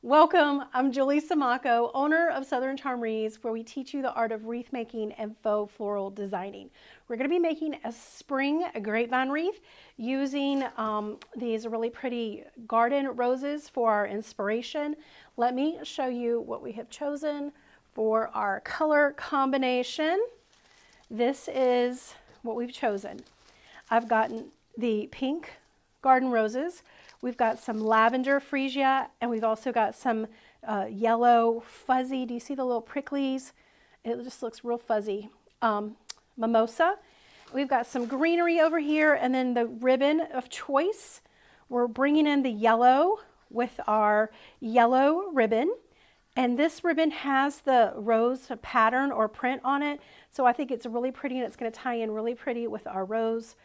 Welcome, I'm Julie Samaco, owner of Southern Charm Wreaths, where we teach you the art of wreath making and faux floral designing. We're going to be making a spring grapevine wreath using these really pretty garden roses for our inspiration. Let me show you what we have chosen for our color combination. This is what we've chosen. I've gotten the pink garden roses. We've got some Lavender Freesia, and we've also got some yellow fuzzy. Do you see the little pricklies? It just looks real fuzzy. Mimosa. We've got some Greenery over here, and then the ribbon of choice. We're bringing in the yellow with our Yellow Ribbon. And this ribbon has the rose pattern or print on it. So I think it's really pretty, and it's going to tie in really pretty with our roses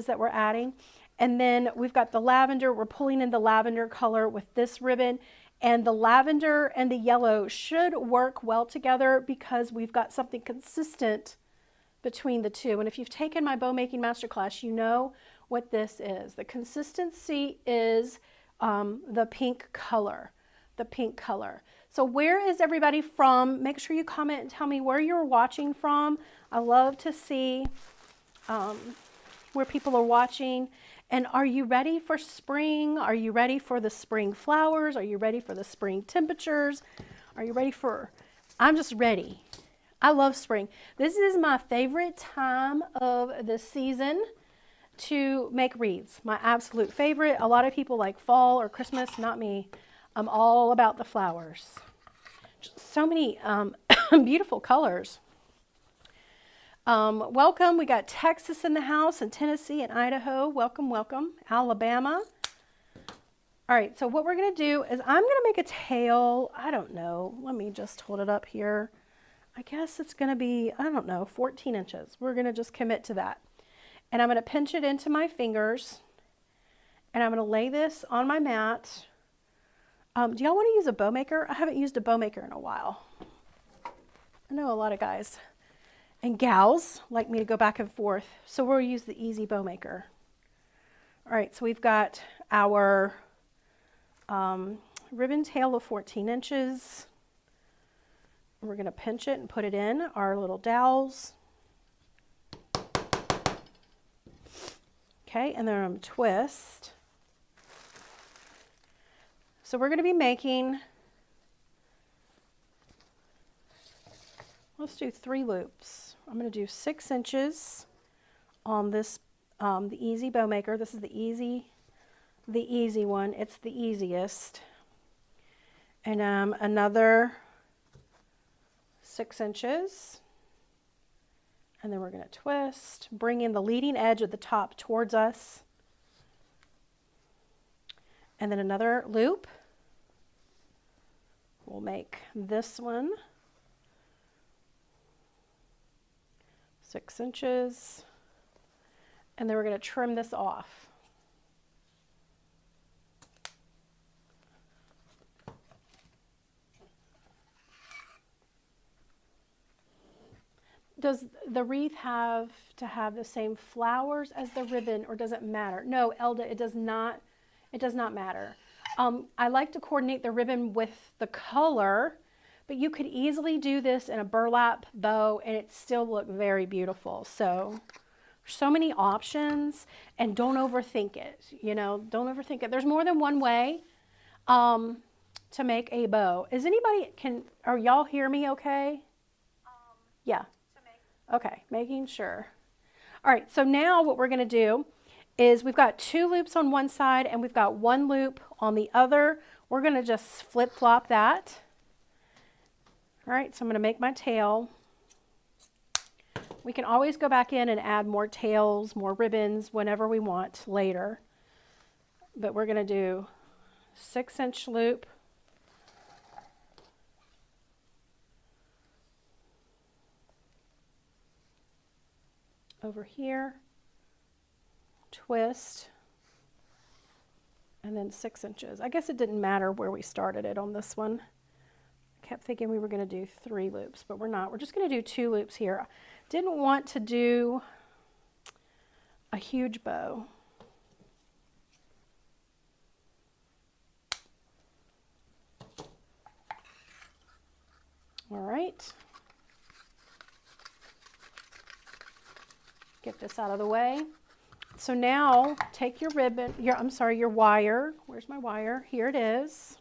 that we're adding. And then we've got the lavender. We're pulling in the lavender color with this ribbon. And the lavender and the yellow should work well together because we've got something consistent between the two. And if you've taken my bow making masterclass, you know what this is. The consistency is the pink color. The pink color. So where is everybody from? Make sure you comment and tell me where you're watching from. I love to see where people are watching. And are you ready for spring? Are you ready for the spring flowers? Are you ready for the spring temperatures? Are you ready for, I'm just ready. I love spring. This is my favorite time of the season to make wreaths. My absolute favorite. A lot of people like fall or Christmas, not me. I'm all about the flowers. Just so many beautiful colors. Welcome. We got Texas in the house and Tennessee and Idaho. Welcome, welcome. Alabama. All right, so what we're going to do is I'm going to make a tail. I don't know. Let me just hold it up here. I guess it's going to be, I don't know, 14 inches. We're going to just commit to that. And I'm going to pinch it into my fingers. And I'm going to lay this on my mat. Do y'all want to use a bow maker? I haven't used a bow maker in a while. I know a lot of guys and gals like me to go back and forth. So we'll use the easy bow maker. All right, so we've got our ribbon tail of 14 inches. We're going to pinch it and put it in our little dowels. Okay, and then I'm going to twist. So we're going to be making, let's do 3 loops. I'm going to do 6 inches on this, the easy bow maker. This is the easy one. It's the easiest. And another 6 inches. And then we're going to twist, bring in the leading edge of the top towards us. And then another loop. We'll make this one 6 inches. And then we're going to trim this off. Does the wreath have to have the same flowers as the ribbon, or does it matter? No, Elda, it does not. It does not matter. I like to coordinate the ribbon with the color, but you could easily do this in a burlap bow and it still look very beautiful. So many options, and don't overthink it. You know, don't overthink it. There's more than one way to make a bow. Is anybody, are y'all hear me okay? Yeah. Okay, making sure. All right, so now what we're going to do is we've got 2 loops on one side and we've got 1 loop on the other. We're going to just flip-flop that. All right, so I'm going to make my tail. We can always go back in and add more tails, more ribbons, whenever we want later. But we're going to do 6-inch loop. Over here, twist, and then 6 inches. I guess it didn't matter where we started it on this one. I kept thinking we were going to do 3 loops, but we're not. We're just going to do 2 loops here. Didn't want to do a huge bow. All right. Get this out of the way. So now take your ribbon, your wire. Where's my wire? Here it is.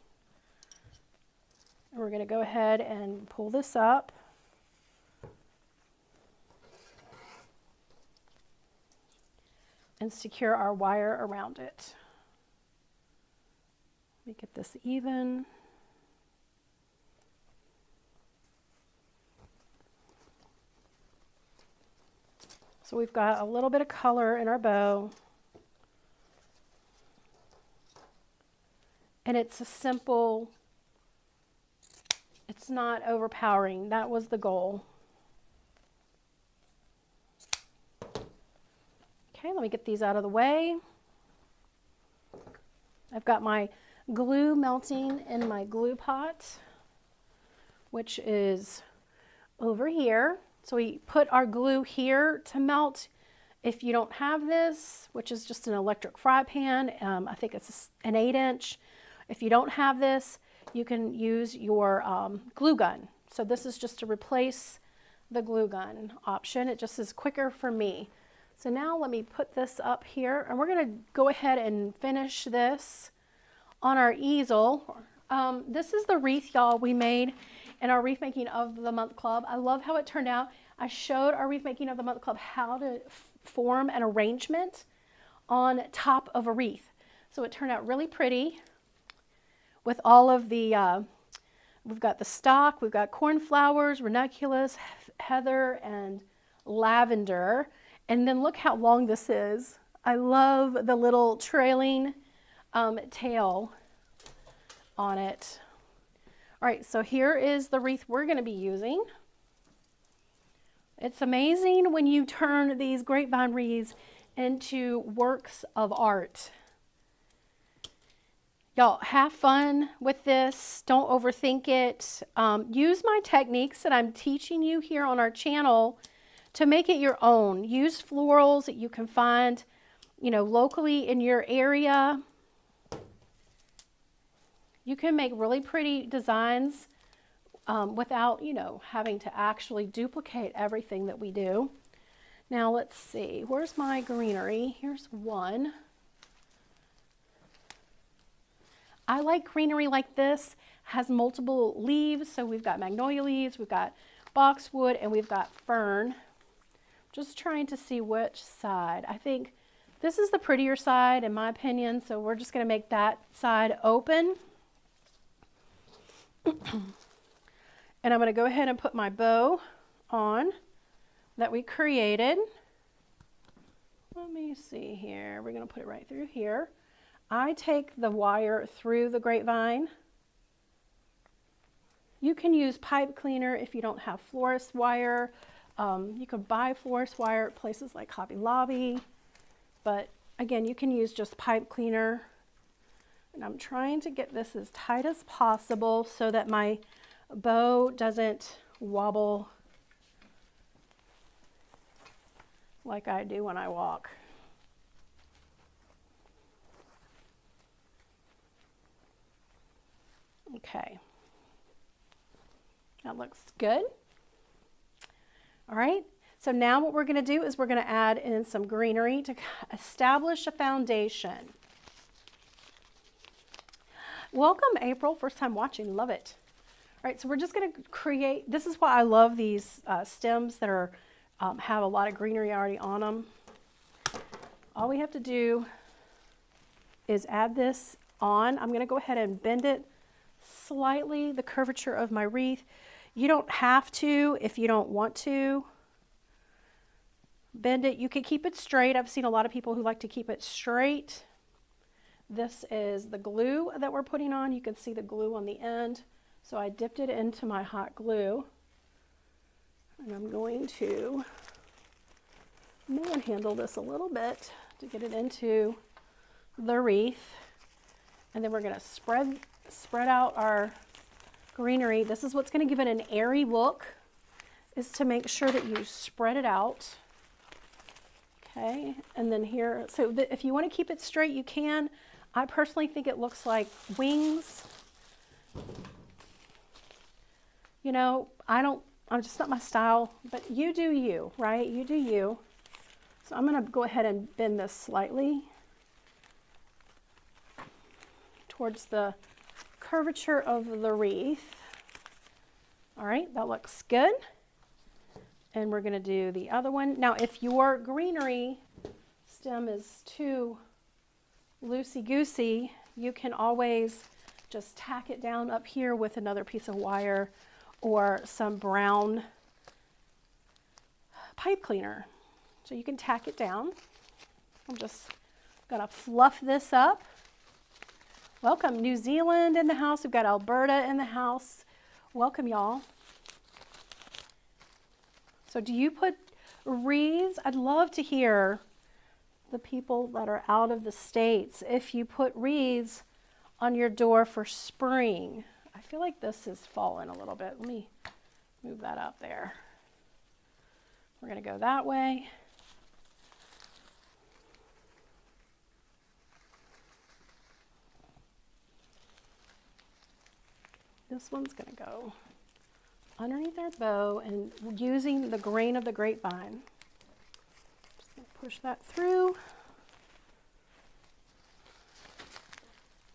And we're going to go ahead and pull this up. And secure our wire around it. Let me get this even. So we've got a little bit of color in our bow. And it's a simple, it's not overpowering. That was the goal. Okay, let me get these out of the way. I've got my glue melting in my glue pot, which is over here. So we put our glue here to melt. If you don't have this, which is just an electric fry pan, I think it's an 8-inch. If you don't have this, you can use your glue gun. So this is just to replace the glue gun option. It just is quicker for me. So now let me put this up here, and we're going to go ahead and finish this on our easel. This is the wreath, y'all, we made in our Wreath Making of the Month Club. I love how it turned out. I showed our Wreath Making of the Month Club how to form an arrangement on top of a wreath. So it turned out really pretty with all of the, we've got the stock, we've got cornflowers, ranunculus, heather, and lavender. And then look how long this is. I love the little trailing tail on it. All right, so here is the wreath we're going to be using. It's amazing when you turn these grapevine wreaths into works of art. Y'all, have fun with this. Don't overthink it. Use my techniques that I'm teaching you here on our channel to make it your own. Use florals that you can find, you know, locally in your area. You can make really pretty designs without, you know, having to actually duplicate everything that we do. Now let's see, where's my greenery? Here's one. I like greenery like this, has multiple leaves. So we've got magnolia leaves, we've got boxwood, and we've got fern. Just trying to see which side. I think this is the prettier side in my opinion, so we're just going to make that side open. And I'm going to go ahead and put my bow on that we created. Let me see here. We're going to put it right through here. I take the wire through the grapevine. You can use pipe cleaner if you don't have florist wire. You can buy florist wire at places like Hobby Lobby. But again, you can use just pipe cleaner. And I'm trying to get this as tight as possible so that my bow doesn't wobble like I do when I walk. Okay, that looks good. All right, so now what we're going to do is we're going to add in some greenery to establish a foundation. Welcome, April. First time watching. Love it. All right, so we're just going to create, this is why I love these stems that are have a lot of greenery already on them. All we have to do is add this on. I'm going to go ahead and bend it slightly, the curvature of my wreath. You don't have to if you don't want to bend it. You can keep it straight. I've seen a lot of people who like to keep it straight. This is the glue that we're putting on. You can see the glue on the end. So I dipped it into my hot glue. And I'm going to manhandle this a little bit to get it into the wreath. And then we're going to spread out our greenery. This is what's going to give it an airy look, is to make sure that you spread it out. Okay, and then here, so if you want to keep it straight, you can. I personally think it looks like wings. you know, I'm just not my style, but you do you, right? You do you. So I'm going to go ahead and bend this slightly towards the curvature of the wreath. All right, that looks good. And we're going to do the other one. Now, if your greenery stem is too loosey-goosey, you can always just tack it down up here with another piece of wire or some brown pipe cleaner. So you can tack it down. I'm just going to fluff this up. Welcome, New Zealand in the house. We've got Alberta in the house. Welcome, y'all. So do you put wreaths? I'd love to hear the people that are out of the States if you put wreaths on your door for spring. I feel like this is falling a little bit. Let me move that up there. We're going to go that way. This one's going to go underneath our bow and using the grain of the grapevine. Just going to push that through.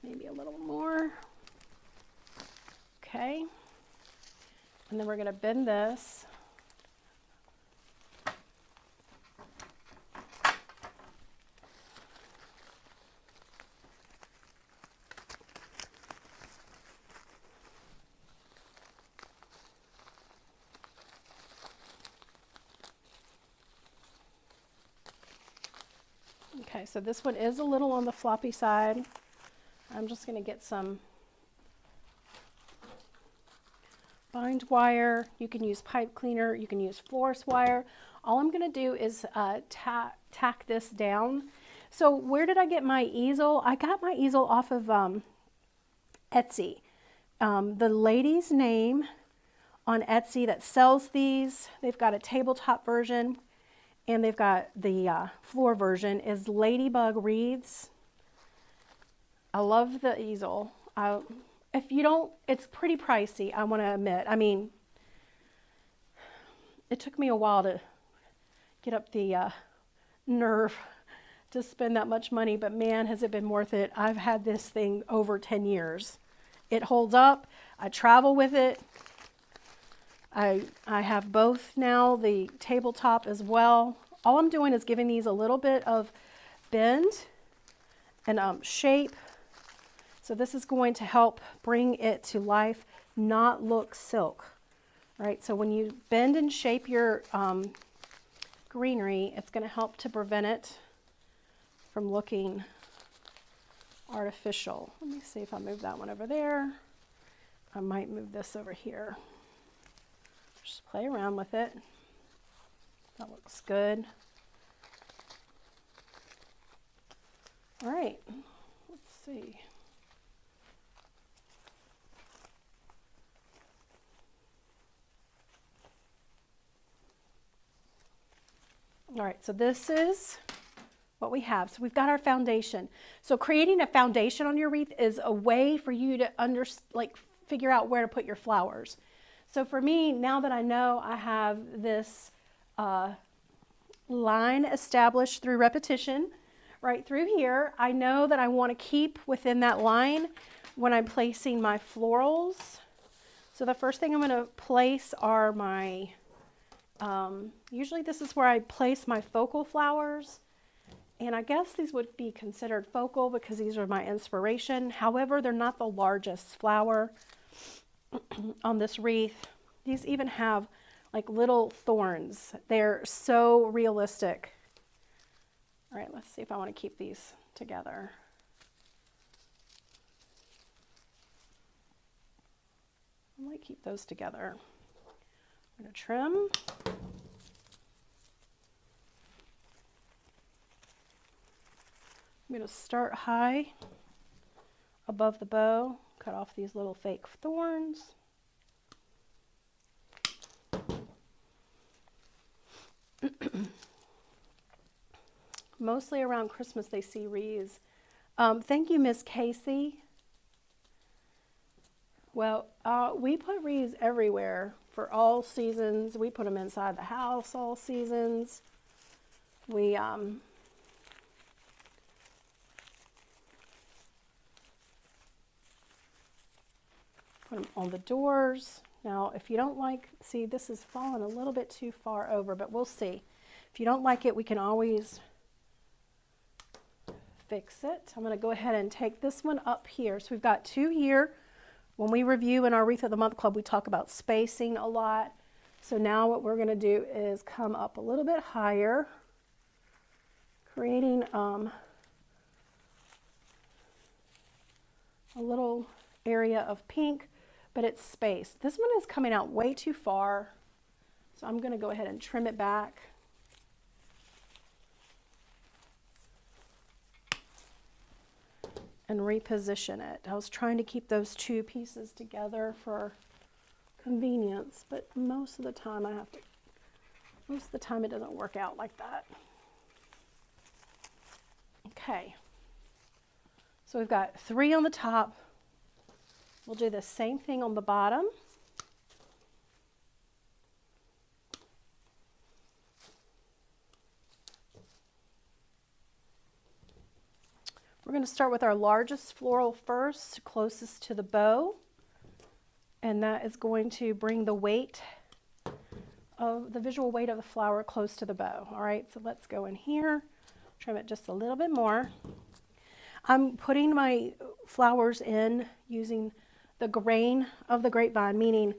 Maybe a little more. Okay. And then we're going to bend this. Okay, so this one is a little on the floppy side. I'm just going to get some bind wire. You can use pipe cleaner. You can use florist wire. All I'm going to do is tack this down. So where did I get my easel? I got my easel off of Etsy. The lady's name on Etsy that sells these, they've got a tabletop version and they've got the floor version, is Ladybug Wreaths. I love the easel. If you don't, it's pretty pricey, I want to admit. I mean, it took me a while to get up the nerve to spend that much money, but man, has it been worth it. I've had this thing over 10 years. It holds up. I travel with it. I have both now, the tabletop as well. All I'm doing is giving these a little bit of bend and shape. So this is going to help bring it to life, not look silk. All right, so when you bend and shape your greenery, it's going to help to prevent it from looking artificial. Let me see if I move that one over there. I might move this over here. Just play around with it. That looks good. All right, let's see. All right, so this is what we have. So we've got our foundation. So creating a foundation on your wreath is a way for you to figure out where to put your flowers. So for me, now that I know I have this line established through repetition right through here, I know that I want to keep within that line when I'm placing my florals. So the first thing I'm going to place are my, usually this is where I place my focal flowers. And I guess these would be considered focal because these are my inspiration. However, they're not the largest flower on this wreath. These even have like little thorns. They're so realistic. All right, let's see if I want to keep these together. I might keep those together. I'm going to trim. I'm going to start high above the bow, cut off these little fake thorns. Mostly around Christmas they see wreaths. Thank you, Miss Casey. Well, we put wreaths everywhere for all seasons. We put them inside the house all seasons. We put them on the doors. Now, if you don't like, see, this is falling a little bit too far over, but we'll see. If you don't like it, we can always fix it. I'm going to go ahead and take this one up here. So we've got 2 here. When we review in our Wreath of the Month Club, we talk about spacing a lot. So now what we're going to do is come up a little bit higher, creating a little area of pink, but it's spaced. This one is coming out way too far, so I'm going to go ahead and trim it back. And reposition it. I was trying to keep those 2 pieces together for convenience, but most of the time it doesn't work out like that. Okay, so we've got 3 on the top. We'll do the same thing on the bottom. We're going to start with our largest floral first, closest to the bow, and that is going to bring the weight of the visual weight of the flower close to the bow. All right, so let's go in here, trim it just a little bit more. I'm putting my flowers in using the grain of the grapevine, meaning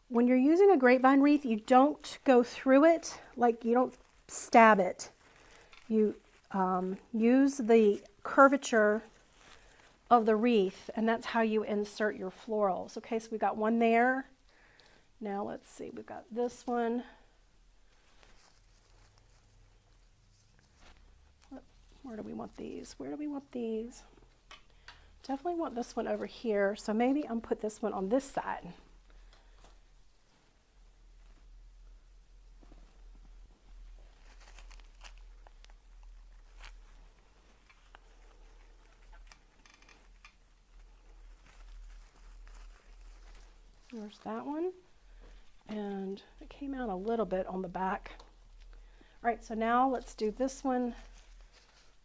when you're using a grapevine wreath, you don't go through it, like you don't stab it. You use the curvature of the wreath, and that's how you insert your florals. Okay, so we've got one there. Now let's see, we've got this one. Where do we want these? Where do we want these? Definitely want this one over here, so maybe I'm put this one on this side. There's that one, and it came out a little bit on the back. All right, so now let's do this one.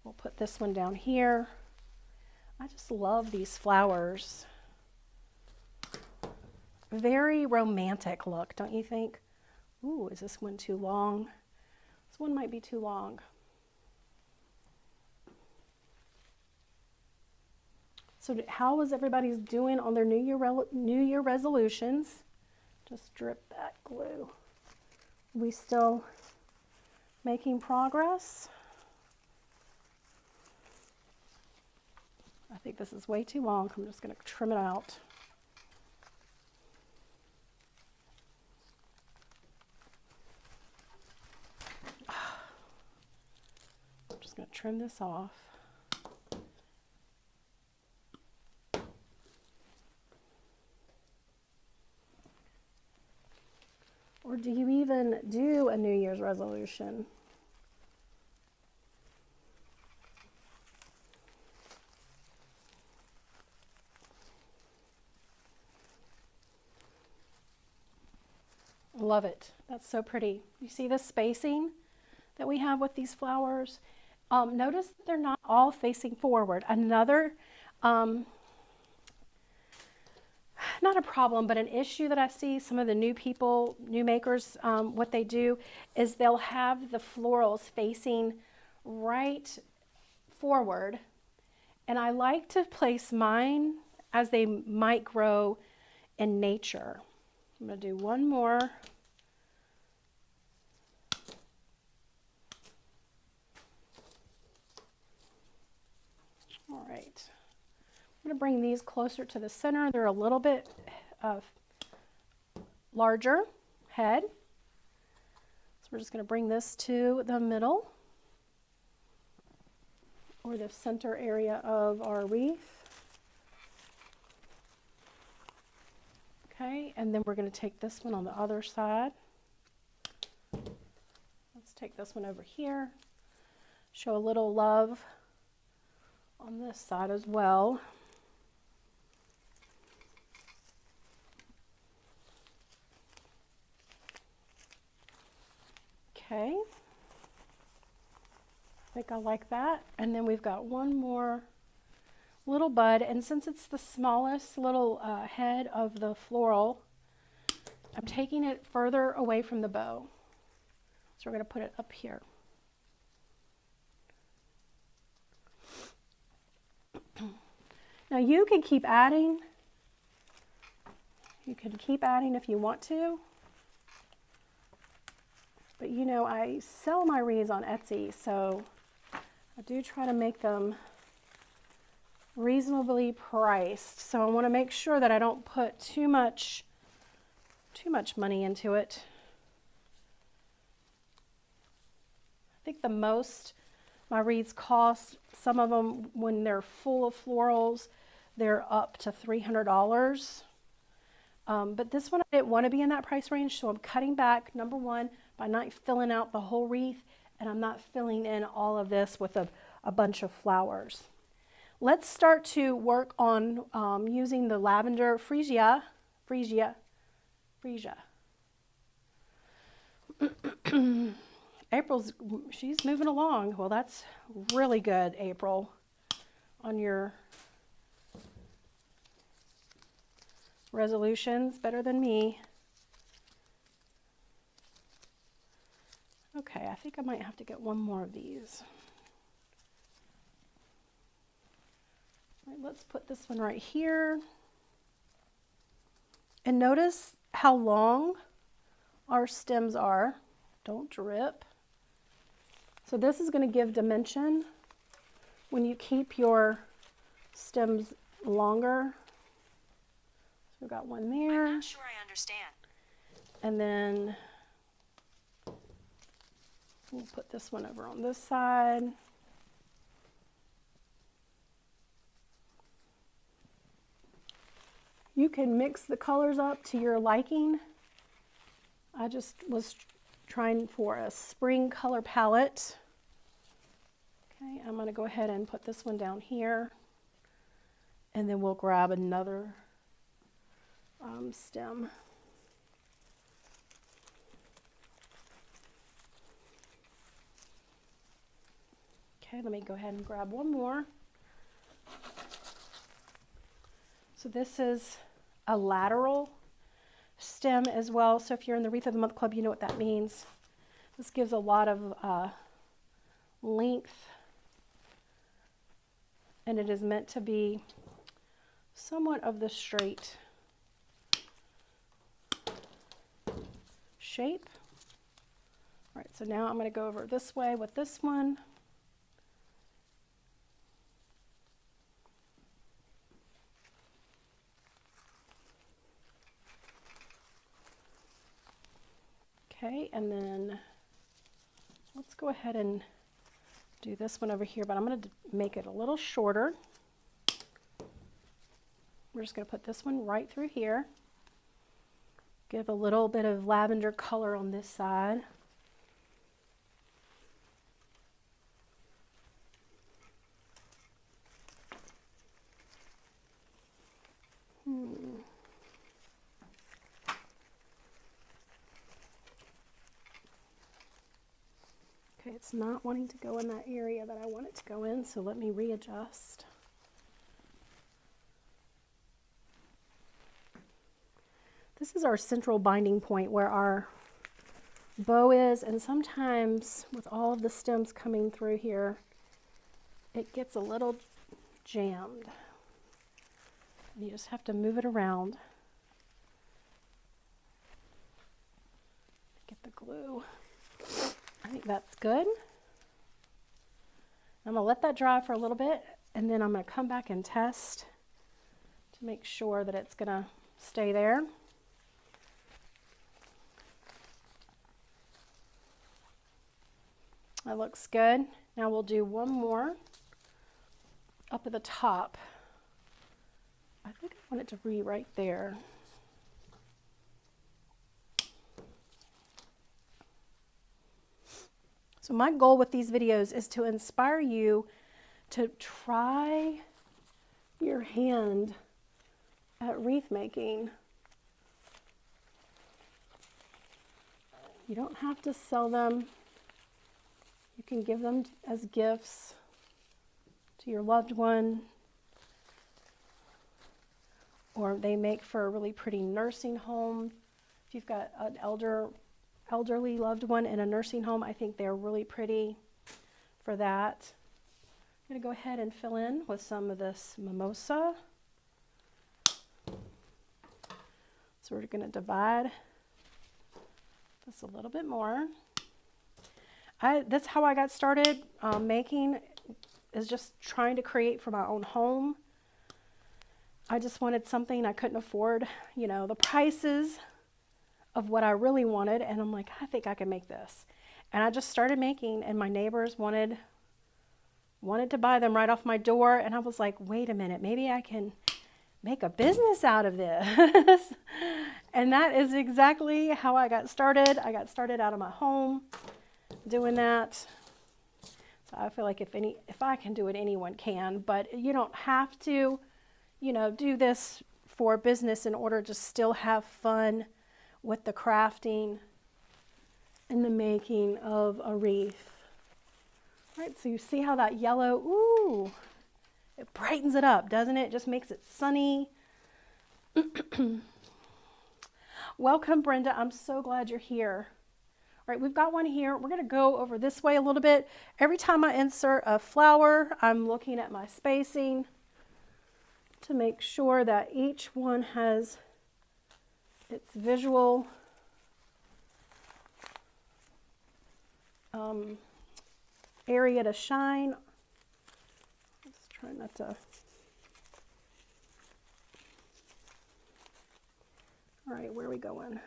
We'll put this one down here. I just love these flowers. Very romantic look, don't you think? Ooh, is this one too long? This one might be too long. So how is everybody's doing on their New Year resolutions? Just drip that glue. We still making progress? I think this is way too long. I'm just going to trim it out. I'm just going to trim this off. Or do you even do a New Year's resolution? Love it. That's so pretty. You see the spacing that we have with these flowers? Notice that they're not all facing forward. Another, not a problem, but an issue that I see some of the new people, new makers, what they do is they'll have the florals facing right forward. And I like to place mine as they might grow in nature. I'm going to do one more. All right. I'm going to bring these closer to the center. They're a little bit larger head. So we're just going to bring this to the middle or the center area of our wreath. Okay, and then we're going to take this one on the other side. Let's take this one over here. Show a little love on this side as well. Okay. I think I like that. And then we've got one more little bud, and since it's the smallest little head of the floral, I'm taking it further away from the bow. So we're going to put it up here. Now you can keep adding. You can keep adding if you want to. But you know, I sell my wreaths on Etsy, so I do try to make them reasonably priced. So I want to make sure that I don't put too much money into it. I think the most my wreaths cost, some of them when they're full of florals, they're up to $300. But this one I didn't want to be in that price range, so I'm cutting back, number one, by not filling out the whole wreath, and I'm not filling in all of this with a bunch of flowers. Let's start to work on using the Lavender Freesia. April's, she's moving along. Well, that's really good, April, on your resolutions, better than me. Okay, I think I might have to get one more of these. All right, let's put this one right here. And notice how long our stems are. Don't drip. So this is going to give dimension when you keep your stems longer. So we've got one there. I'm not sure I understand. And then we'll put this one over on this side. You can mix the colors up to your liking. I just was trying for a spring color palette. Okay, I'm going to go ahead and put this one down here, and then we'll grab another stem. Okay, let me go ahead and grab one more. So this is a lateral stem as well. So if you're in the Wreath of the Month Club, you know what that means. This gives a lot of length, and it is meant to be somewhat of the straight shape. All right, so now I'm going to go over this way with this one. Okay, and then let's go ahead and do this one over here, but I'm going to make it a little shorter. We're just going to put this one right through here. Give a little bit of lavender color on this side. Okay, it's not wanting to go in that area that I want it to go in, so let me readjust. This is our central binding point where our bow is, and sometimes with all of the stems coming through here, it gets a little jammed. And you just have to move it around. Get the glue. I think that's good. I'm going to let that dry for a little bit, and then I'm going to come back and test to make sure that it's going to stay there. That looks good. Now we'll do one more up at the top. I think I want it to be right there. So my goal with these videos is to inspire you to try your hand at wreath making. You don't have to sell them. You can give them as gifts to your loved one, or they make for a really pretty nursing home. If you've got an elderly loved one in a nursing home, I think they're really pretty for that. I'm going to go ahead and fill in with some of this mimosa. So we're going to divide this a little bit more. That's how I got started making, is just trying to create for my own home. I just wanted something I couldn't afford, you know, the prices of what I really wanted, and I'm like, I think I can make this. And I just started making, and my neighbors wanted to buy them right off my door, and I was like, wait a minute, maybe I can make a business out of this. And that is exactly how I got started. I got started out of my home doing that. So I feel like if I can do it, anyone can, but you don't have to, you know, do this for business in order to still have fun with the crafting and the making of a wreath. All right, so you see how that yellow, ooh, it brightens it up, doesn't it? It just makes it sunny. Welcome, Brenda. I'm so glad you're here. All right, we've got one here. We're going to go over this way a little bit. Every time I insert a flower, I'm looking at my spacing to make sure that each one has its visual area to shine. Let's try not to. All right, where are we going? Let's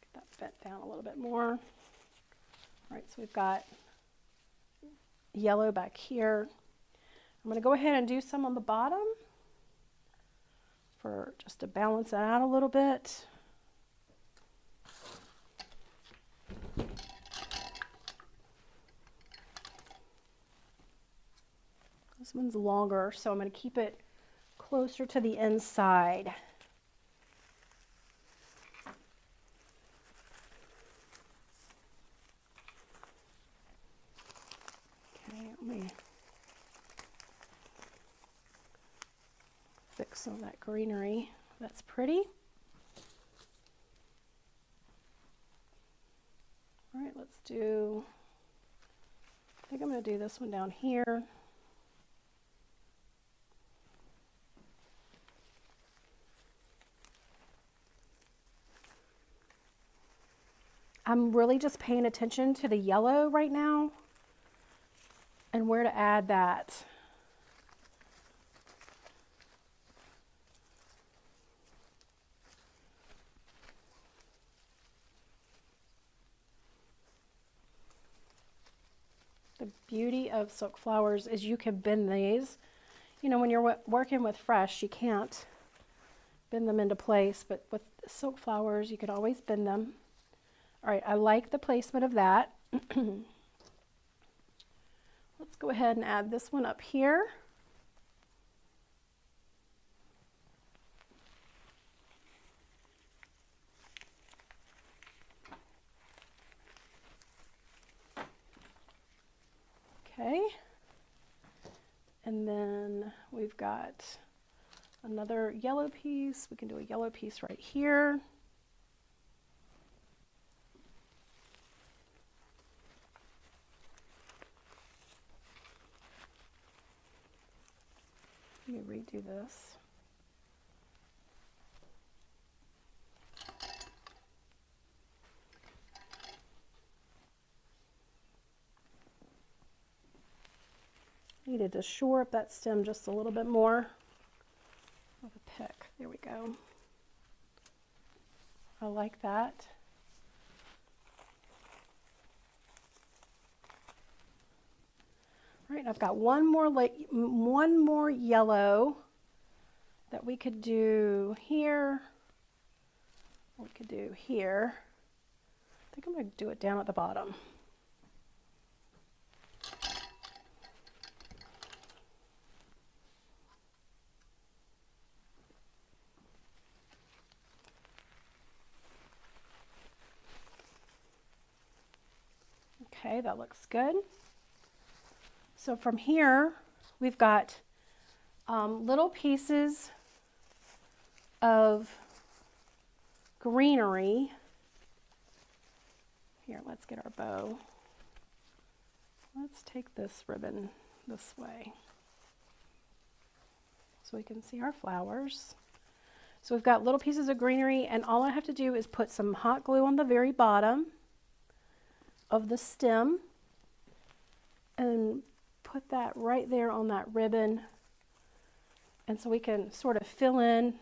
get that bent down a little bit more. All right, so we've got yellow back here. I'm going to go ahead and do some on the bottom for just to balance that out a little bit. This one's longer, so I'm going to keep it closer to the inside. Okay, let me fix some of that greenery. That's pretty. All right, let's do, I think I'm going to do this one down here. I'm really just paying attention to the yellow right now and where to add that. The beauty of silk flowers is you can bend these. You know, when you're working with fresh, you can't bend them into place, but with silk flowers, you could always bend them. All right, I like the placement of that. Let's go ahead and add this one up here. Okay, and then we've got another yellow piece. We can do a yellow piece right here. Let me redo this. Needed to shore up that stem just a little bit more with a pick. There we go. I like that. All right, I've got one more yellow that we could do here. We could do here. I think I'm going to do it down at the bottom. Okay, that looks good. So from here, we've got little pieces of greenery. Here, let's get our bow. Let's take this ribbon this way so we can see our flowers. So we've got little pieces of greenery, and all I have to do is put some hot glue on the very bottom of the stem and put that right there on that ribbon. And so we can sort of fill in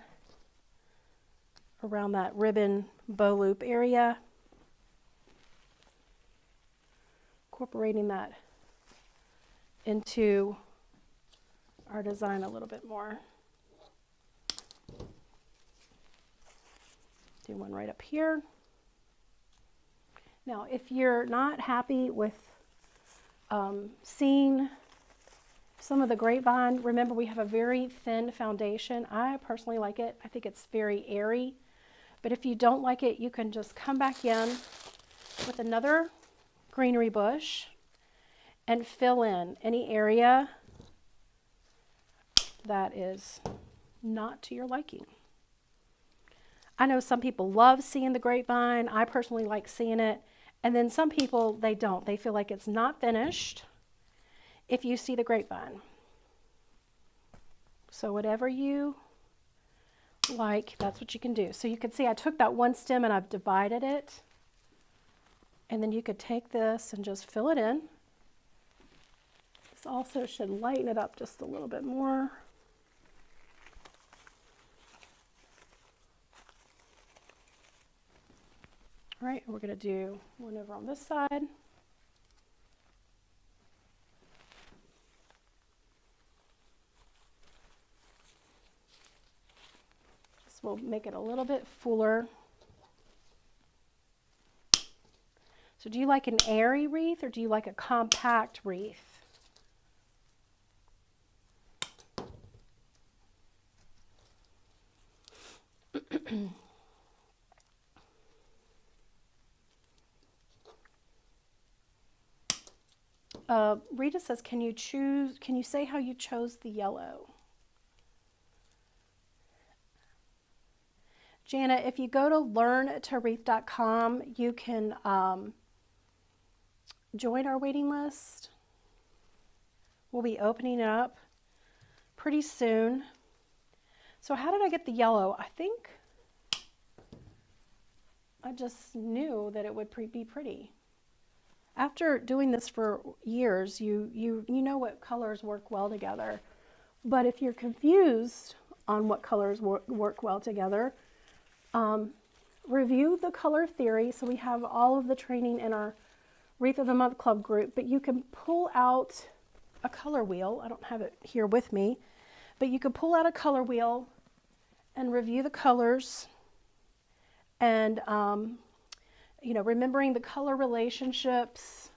around that ribbon bow loop area, incorporating that into our design a little bit more. Do one right up here. Now, if you're not happy with seeing some of the Grapevine, remember we have a very thin foundation. I personally like it. I think it's very airy. But if you don't like it, you can just come back in with another greenery bush and fill in any area that is not to your liking. I know some people love seeing the Grapevine. I personally like seeing it. And then some people, they don't. They feel like it's not finished if you see the Grapevine. So whatever you like, that's what you can do. So you can see I took that one stem and I've divided it. And then you could take this and just fill it in. This also should lighten it up just a little bit more. All right, we're going to do one over on this side. Just we'll make it a little bit fuller. So do you like an airy wreath or do you like a compact wreath? Rita says, can you say how you chose the yellow? Jana, if you go to learntowreath.com, you can join our waiting list. We'll be opening up pretty soon. So how did I get the yellow? I think I just knew that it would be pretty. After doing this for years, you know what colors work well together. But if you're confused on what colors work well together, review the color theory. So we have all of the training in our Wreath of the Month Club group, but you can pull out a color wheel. I don't have it here with me, but you can pull out a color wheel and review the colors and you know, remembering the color relationships.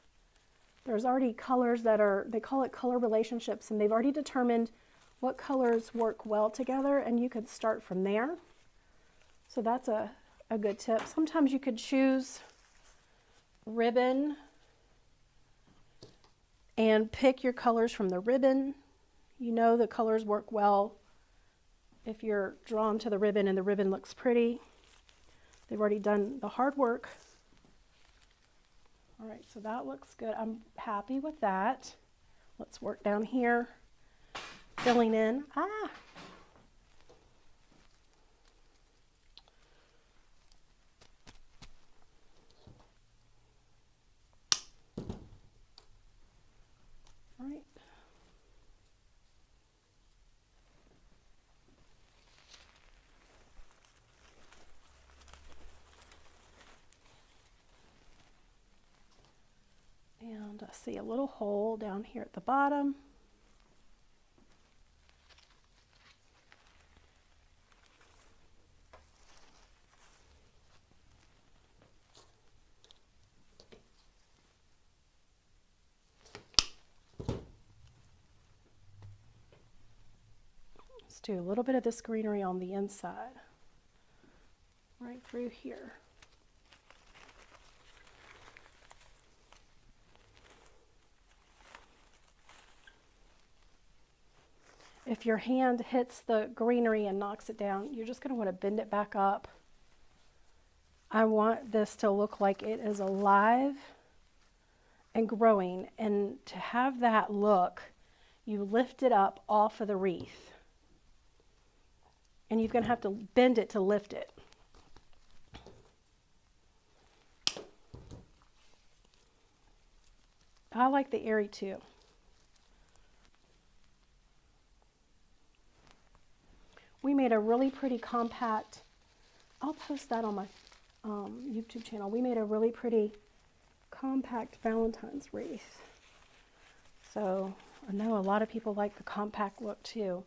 There's already colors that are, they call it color relationships, and they've already determined what colors work well together, and you could start from there. So that's a good tip. Sometimes you could choose ribbon and pick your colors from the ribbon. You know the colors work well if you're drawn to the ribbon and the ribbon looks pretty. They've already done the hard work. All right, so that looks good. I'm happy with that. Let's work down here, filling in. All right. And I see a little hole down here at the bottom. Let's do a little bit of this greenery on the inside, right through here. if your hand hits the greenery and knocks it down, you're just going to want to bend it back up. I want this to look like it is alive and growing, and to have that look, you lift it up off of the wreath, and you're going to have to bend it to lift it. I like the airy too. We made a really pretty compact, I'll post that on my YouTube channel. We made a really pretty compact Valentine's wreath. So I know a lot of people like the compact look too.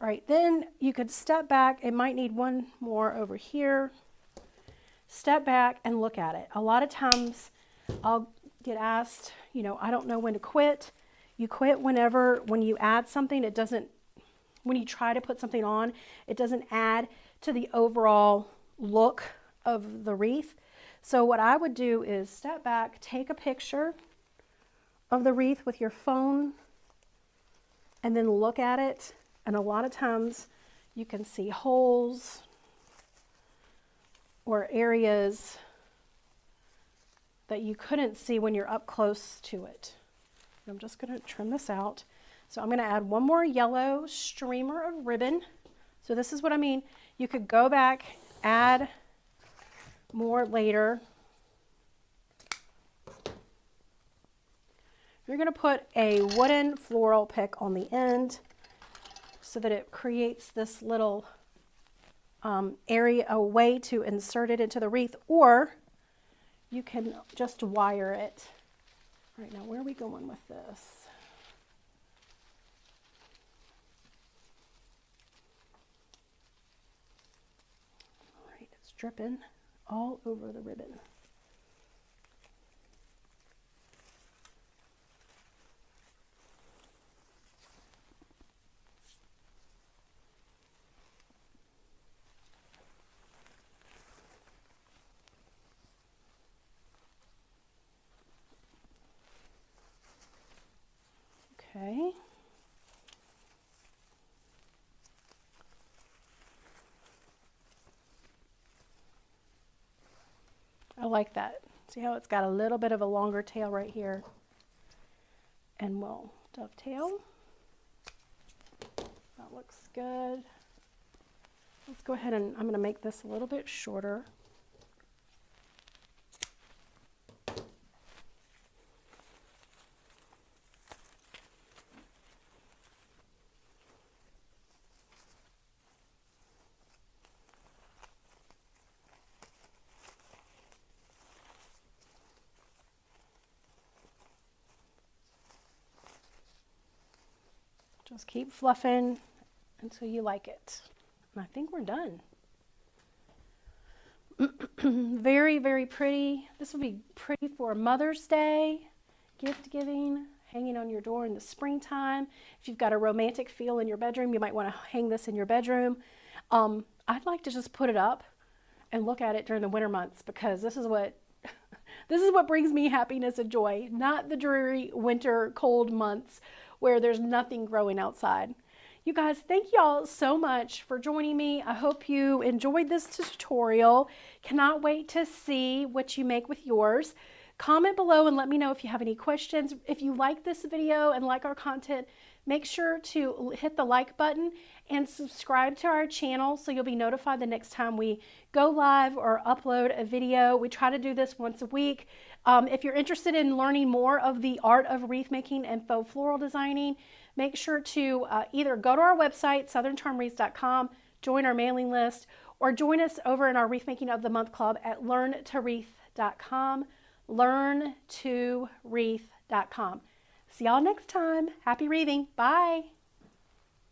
All right, then you could step back. It might need one more over here. Step back and look at it. A lot of times I'll get asked, you know, I don't know when to quit. You quit when you add something, it doesn't, when you try to put something on, it doesn't add to the overall look of the wreath. So what I would do is step back, take a picture of the wreath with your phone, and then look at it. And a lot of times you can see holes or areas that you couldn't see when you're up close to it. I'm just going to trim this out. So I'm going to add one more yellow streamer of ribbon. So this is what I mean. You could go back, add more later. You're going to put a wooden floral pick on the end so that it creates this little area, a way to insert it into the wreath, or you can just wire it. All right, now where are we going with this? All right, it's dripping all over the ribbon. Okay. I like that. See how it's got a little bit of a longer tail right here? And we'll dovetail. That looks good. Let's go ahead and I'm going to make this a little bit shorter. Just keep fluffing until you like it. And I think we're done. Very, very pretty. This will be pretty for Mother's Day, gift giving, hanging on your door in the springtime. If you've got a romantic feel in your bedroom, you might want to hang this in your bedroom. I'd like to just put it up and look at it during the winter months, because this is what brings me happiness and joy, not the dreary winter cold months where there's nothing growing outside. You guys, thank y'all so much for joining me. I hope you enjoyed this tutorial. Cannot wait to see what you make with yours. Comment below and let me know if you have any questions. If you like this video and like our content, make sure to hit the like button and subscribe to our channel so you'll be notified the next time we go live or upload a video. We try to do this once a week. If you're interested in learning more of the art of wreath making and faux floral designing, make sure to either go to our website, southerncharmwreaths.com, join our mailing list, or join us over in our Wreath Making of the Month Club at learntowreath.com, learntowreath.com. See y'all next time. Happy wreathing. Bye.